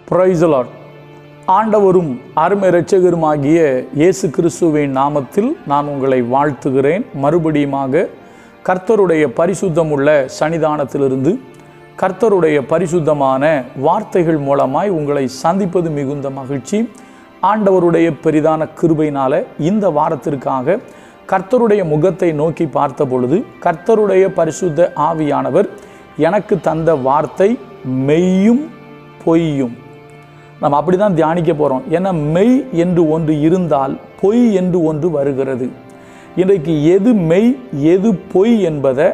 Praise the Lord. ஆண்டவரும் அருமை இரட்சகருமாகிய இயேசு கிறிஸ்துவின் நாமத்தில் நான் உங்களை வாழ்த்துகிறேன். மறுபடியுமாக கர்த்தருடைய பரிசுத்தமுள்ள சன்னிதானத்திலிருந்து கர்த்தருடைய பரிசுத்தமான வார்த்தைகள் மூலமாய் உங்களை சந்திப்பது மிகுந்த மகிழ்ச்சி. ஆண்டவருடைய பெரிதான கிருபையினால இந்த வாரத்திற்காக கர்த்தருடைய முகத்தை நோக்கி பார்த்த பொழுது கர்த்தருடைய பரிசுத்த ஆவியானவர் எனக்கு தந்த வார்த்தை மெய்யும் பொய்யும். நம்ம அப்படி தான் தியானிக்க போகிறோம். ஏன்னா மெய் என்று ஒன்று இருந்தால் பொய் என்று ஒன்று வருகிறது. இன்றைக்கு எது மெய் எது பொய் என்பதை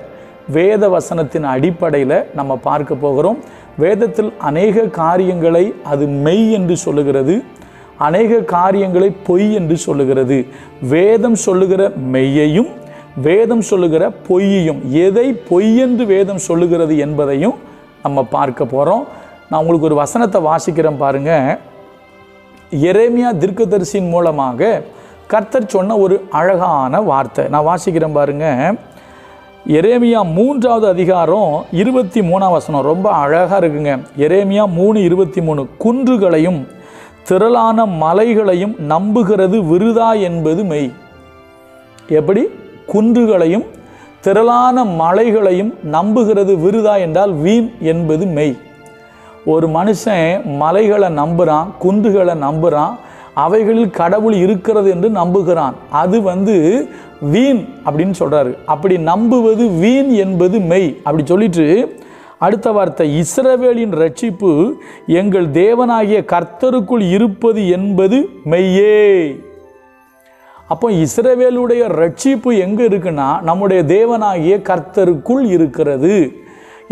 வேத வசனத்தின் அடிப்படையில் நம்ம பார்க்க போகிறோம். வேதத்தில் அநேக காரியங்களை அது மெய் என்று சொல்லுகிறது, அநேக காரியங்களை பொய் என்று சொல்லுகிறது. வேதம் சொல்லுகிற மெய்யையும் வேதம் சொல்லுகிற பொய்யையும், எதை பொய் என்று வேதம் சொல்லுகிறது என்பதையும் நம்ம பார்க்க போகிறோம். நான் உங்களுக்கு ஒரு வசனத்தை வாசிக்கிறேன் பாருங்க. எரேமியா தீர்க்கதரிசியின் மூலமாக கர்த்தர் சொன்ன ஒரு அழகான வார்த்தை நான் வாசிக்கிறேன் பாருங்க. எரேமியா 3வது அதிகாரம் 23ஆம் வசனம் ரொம்ப அழகாக இருக்குங்க. எரேமியா 3:23, குன்றுகளையும் திரளான மலைகளையும் நம்புகிறது விருதா என்பது மெய். எப்படி? குன்றுகளையும் திரளான மலைகளையும் நம்புகிறது விருதா என்றால் வீண் என்பது மெய். ஒரு மனுஷன் மலைகளை நம்புகிறான், குன்றுகளை நம்புகிறான், அவைகளில் கடவுள் இருக்கிறது என்று நம்புகிறான். அது வீண் அப்படின்னு சொல்கிறாரு. அப்படி நம்புவது வீண் என்பது மெய். அப்படி சொல்லிட்டு அடுத்த வார்த்தை, இஸ்ரவேலின் ரட்சிப்பு எங்கள் தேவனாகிய கர்த்தருக்குள் இருப்பது என்பது மெய்யே. அப்போ இஸ்ரவேலுடைய ரட்சிப்பு எங்கே இருக்குன்னா நம்முடைய தேவனாகிய கர்த்தருக்குள் இருக்கிறது.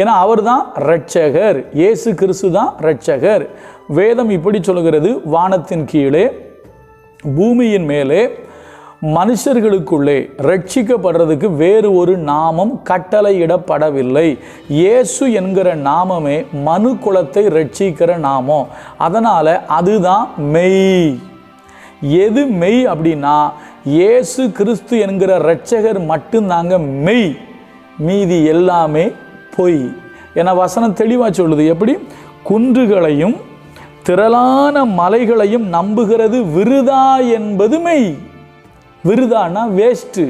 ஏன்னா அவர் தான் இரட்சகர், இயேசு கிறிஸ்து தான் இரட்சகர். வேதம் இப்படி சொல்கிறது, வானத்தின் கீழே பூமியின் மேலே மனுஷர்களுக்குள்ளே ரட்சிக்கப்படுறதுக்கு வேறு ஒரு நாமம் கட்டளையிடப்படவில்லை. இயேசு என்கிற நாமமே மனு குலத்தை ரட்சிக்கிற நாமம். அதனால் அதுதான் மெய். எது மெய் அப்படின்னா இயேசு கிறிஸ்து என்கிற இரட்சகர் மட்டும்தாங்க மெய், மீதி எல்லாமே பொய். என வசனம் தெளிவாக சொல்லுது. எப்படி? குன்றுகளையும் திரளான மலைகளையும் நம்புகிறது விருதா என்பது மெய். விருதானா வேஸ்ட்டு,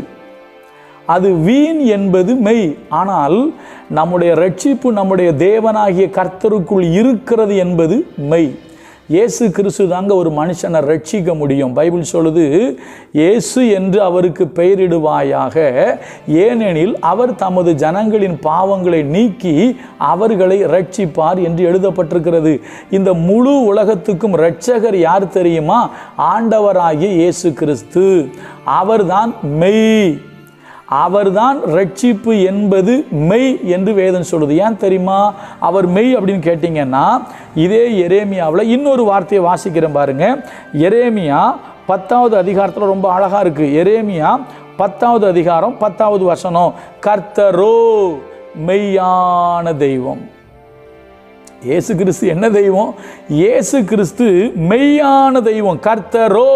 அது வீண் என்பது மெய். ஆனால் நம்முடைய ரட்சிப்பு நம்முடைய தேவனாகிய கர்த்தருக்குள் இருக்கிறது என்பது மெய். இயேசு கிறிஸ்து தாங்க ஒரு மனுஷனை ரட்சிக்க முடியும். பைபிள் சொல்லுது, இயேசு என்று அவருக்கு பெயரிடுவாயாக, ஏனெனில் அவர் தமது ஜனங்களின் பாவங்களை நீக்கி அவர்களை ரட்சிப்பார் என்று எழுதப்பட்டிருக்கிறது. இந்த முழு உலகத்துக்கும் இரட்சகர் யார் தெரியுமா? ஆண்டவராகிய இயேசு கிறிஸ்து. அவர்தான் மெய், அவர்தான் ரட்சிப்பு என்பது மெய் என்று வேதம் சொல்லுது. ஏன் தெரியுமா அவர் மெய் அப்படின்னு கேட்டிங்கன்னா, இதே எரேமியாவில் இன்னொரு வார்த்தையை வாசிக்கிறேன் பாருங்க. எரேமியா 10வது அதிகாரத்தில் ரொம்ப அழகாக இருக்குது. எரேமியா 10வது அதிகாரம் 10வது வசனம், கர்த்தரோ மெய்யான தெய்வம். இயேசு கிறிஸ்து என்ன தெய்வம்? இயேசு கிறிஸ்து மெய்யான தெய்வம். கர்த்தரோ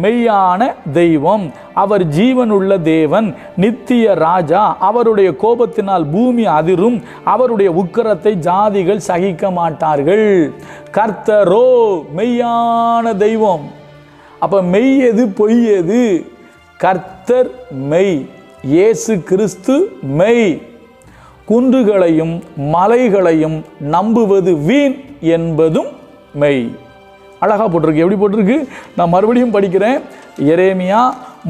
மெய்யான தெய்வம். அவர் ஜீவனுள்ள தேவன், நித்திய ராஜா. அவருடைய கோபத்தினால் பூமி அதிரும், அவருடைய உக்கிரத்தை ஜாதிகள் சகிக்க மாட்டார்கள். கர்த்தரோ மெய்யான தெய்வம். அப்ப மெய் எது பொய் எது? கர்த்தர் மெய், இயேசு கிறிஸ்து மெய். குன்றுகளையும் மலைகளையும் நம்புவது வீண் என்பதும் மெய். அழகாக போட்டிருக்கு. எப்படி போட்டிருக்கு? நான் மறுபடியும் படிக்கிறேன். எரேமியா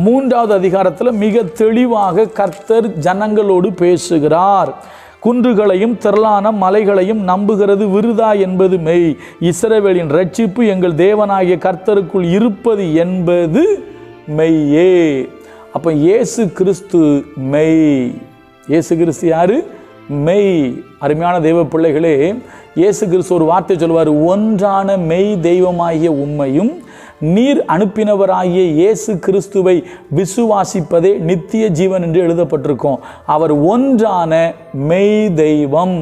3வது அதிகாரத்தில் மிக தெளிவாக கர்த்தர் ஜனங்களோடு பேசுகிறார். குன்றுகளையும் திரளான மலைகளையும் நம்புகிறது விருதா என்பது மெய். இஸ்ரவேலின் ரட்சிப்பு எங்கள் தேவனாகிய கர்த்தருக்குள் இருப்பது என்பது மெய்யே. அப்போ இயேசு கிறிஸ்து மெய். இயேசு கிறிஸ்து யாரு? மெய். அருமையான தெய்வ பிள்ளைகளே, இயேசு கிறிஸ்து ஒரு வார்த்தை சொல்வார், ஒன்றான மெய் தெய்வமாகிய உம்மையும் நீர் அனுப்பினவராகிய இயேசு கிறிஸ்துவை விசுவாசிப்பதே நித்திய ஜீவன் என்று எழுதப்பட்டிருக்கும். அவர் ஒன்றான மெய் தெய்வம்.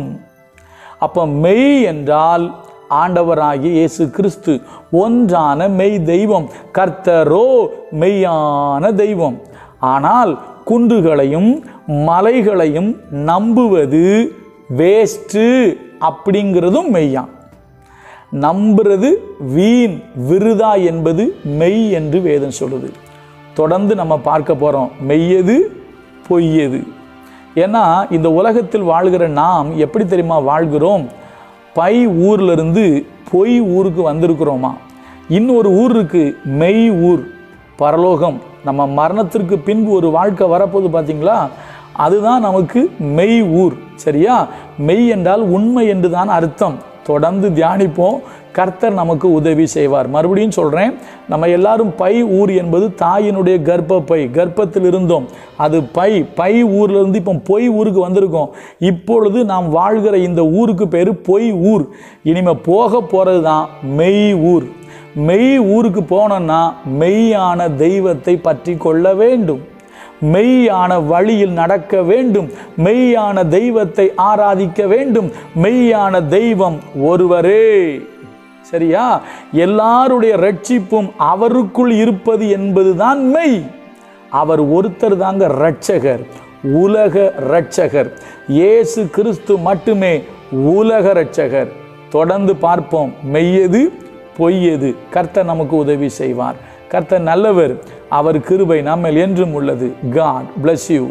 அப்போ மெய் என்றால் ஆண்டவராகிய இயேசு கிறிஸ்து ஒன்றான மெய் தெய்வம். கர்த்தரோ மெய்யான தெய்வம். ஆனால் குன்றுகளையும் மலைகளையும் நம்புவது வேஸ்ட்டு அப்படிங்கிறதும் மெய்யான். நம்புறது வீண் விருதா என்பது மெய் என்று வேதம் சொல்லுது. தொடர்ந்து நம்ம பார்க்க போகிறோம், மெய்யது பொய்யது. ஏன்னா இந்த உலகத்தில் வாழ்கிற நாம் எப்படி தெரியுமா வாழ்கிறோம்? பை ஊர்லேருந்து பொய் ஊருக்கு வந்திருக்கிறோமா? இன்னொரு ஊர் இருக்கு, மெய் ஊர், பரலோகம். நம்ம மரணத்திற்கு பின்பு ஒரு வாழ்க்கை வரப்போது பார்த்தீங்களா, அதுதான் நமக்கு மெய் ஊர். சரியா? மெய் என்றால் உண்மை என்று தான் அர்த்தம். தொடர்ந்து தியானிப்போம், கர்த்தர் நமக்கு உதவி செய்வார். மறுபடியும் சொல்கிறேன், நம்ம எல்லாரும் பை ஊர் என்பது தாயினுடைய கர்ப்பப்பை, கர்ப்பத்தில் இருந்தோம். அது பை ஊர்லேருந்து இப்போ பொய் ஊருக்கு வந்திருக்கோம். இப்பொழுது நாம் வாழ்கிற இந்த ஊருக்கு பேர் பொய் ஊர். இனிமேல் போக போகிறது தான் மெய் ஊர். மெய் ஊருக்கு போனோன்னா மெய்யான தெய்வத்தை பற்றி கொள்ள வேண்டும், மெய்யான வழியில் நடக்க வேண்டும், மெய்யான தெய்வத்தை ஆராதிக்க வேண்டும். மெய்யான தெய்வம் ஒருவரே. சரியா? எல்லாருடைய ரட்சிப்பும் அவருக்குள் இருப்பது என்பதுதான் மெய். அவர் ஒருத்தர் தாங்க ரட்சகர், உலக ரட்சகர். இயேசு கிறிஸ்து மட்டுமே உலக ரட்சகர். தொடர்ந்து பார்ப்போம், மெய்யது பொய்யது. கர்த்தர் நமக்கு உதவி செய்வார். கர்த்தர் நல்லவர், அவர் கிருபை நம்மேல் என்றும் உள்ளது. God bless you.